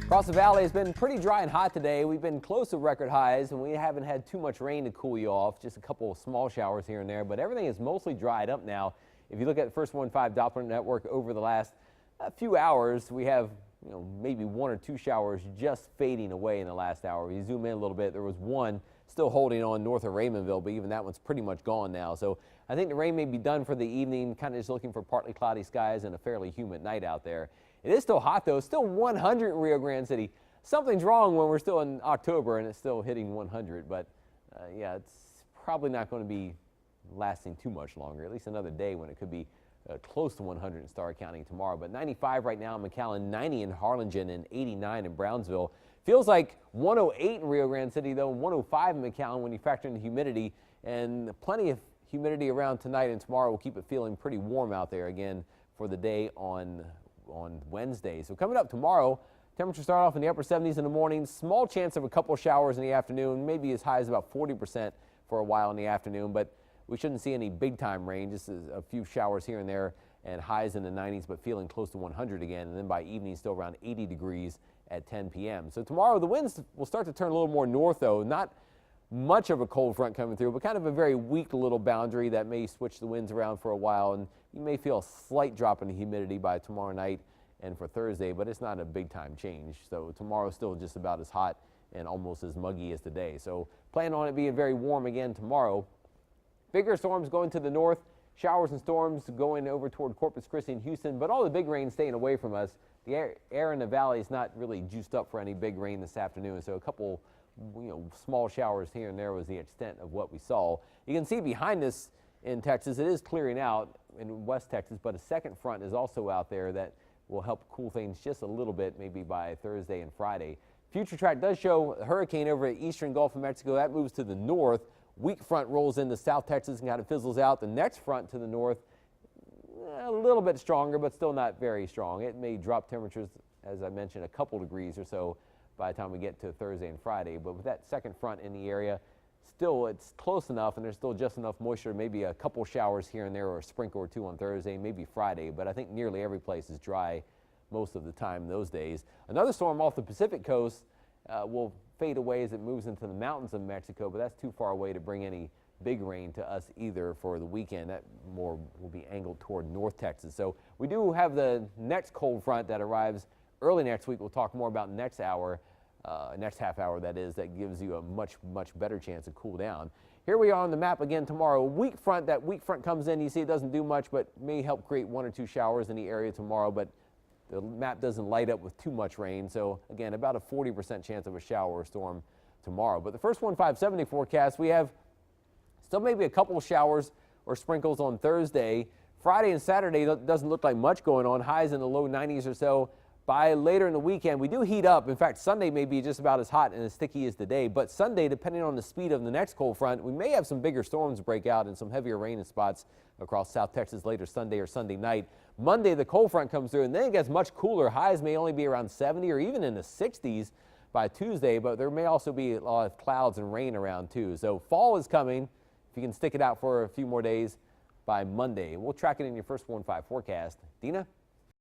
Across the valley, it's been pretty dry and hot today. We've been close to record highs, and we haven't had too much rain to cool you off. Just a couple of small showers here and there, but everything is mostly dried up now. If you look at the First 1.5 Doppler network over the last few hours, we have maybe one or two showers just fading away in the last hour. If you zoom in a little bit, there was one still holding on north of Raymondville, but even that one's pretty much gone now. So I think the rain may be done for the evening, kind of just looking for partly cloudy skies and a fairly humid night out there. It is still hot, though. It's still 100 in Rio Grande City. Something's wrong when we're still in October and it's still hitting 100. But, yeah, it's probably not going to be lasting too much longer, at least another day when it could be close to 100 in Starr County tomorrow. But 95 right now in McAllen, 90 in Harlingen, and 89 in Brownsville. Feels like 108 in Rio Grande City, though, 105 in McAllen when you factor in the humidity. And plenty of humidity around tonight and tomorrow will keep it feeling pretty warm out there again for the day on Wednesday. So coming up tomorrow, temperatures start off in the upper 70s in the morning. Small chance of a couple showers in the afternoon, maybe as high as about 40% for a while in the afternoon. But we shouldn't see any big time rain, just a few showers here and there, and highs in the 90s, but feeling close to 100 again. And then by evening, still around 80 degrees at 10 p.m. So tomorrow, the winds will start to turn a little more north, though. Not much of a cold front coming through, but kind of a very weak little boundary that may switch the winds around for a while. And you may feel a slight drop in the humidity by tomorrow night and for Thursday, but it's not a big time change. So tomorrow still just about as hot and almost as muggy as today. So plan on it being very warm again tomorrow. Bigger storms going to the north, showers and storms going over toward Corpus Christi and Houston, but all the big rain staying away from us. The air in the valley is not really juiced up for any big rain this afternoon, so a couple small showers here and there was the extent of what we saw. You can see behind us in Texas, it is clearing out in West Texas, but a second front is also out there that will help cool things just a little bit, maybe by Thursday and Friday. Future track does show a hurricane over at eastern Gulf of Mexico. That moves to the north. Weak front rolls into South Texas and kind of fizzles out. The next front to the north, a little bit stronger, but still not very strong. It may drop temperatures, as I mentioned, a couple degrees or so by the time we get to Thursday and Friday. But with that second front in the area, still it's close enough, and there's still just enough moisture, maybe a couple showers here and there or a sprinkle or two on Thursday, maybe Friday. But I think nearly every place is dry most of the time those days. Another storm off the Pacific coast will fade away as it moves into the mountains of Mexico, but that's too far away to bring any big rain to us either for the weekend. That more will be angled toward North Texas. So we do have the next cold front that arrives early next week. We'll talk more about next hour, next half hour that is, that gives you a much better chance to cool down. Here we are on the map again tomorrow. Weak front, that weak front comes in. You see it doesn't do much, but may help create one or two showers in the area tomorrow, but the map doesn't light up with too much rain. So again, about a 40% chance of a shower or storm tomorrow. But the First 1.5 70 forecast, we have still maybe a couple of showers or sprinkles on Thursday. Friday and Saturday doesn't look like much going on. Highs in the low 90s or so. By later in the weekend, we do heat up. In fact, Sunday may be just about as hot and as sticky as today. But Sunday, depending on the speed of the next cold front, we may have some bigger storms break out and some heavier rain in spots across South Texas later Sunday or Sunday night. Monday, the cold front comes through, and then it gets much cooler. Highs may only be around 70 or even in the 60s by Tuesday, but there may also be a lot of clouds and rain around too. So fall is coming. If you can stick it out for a few more days by Monday. We'll track it in your First 1.5 forecast. Dina?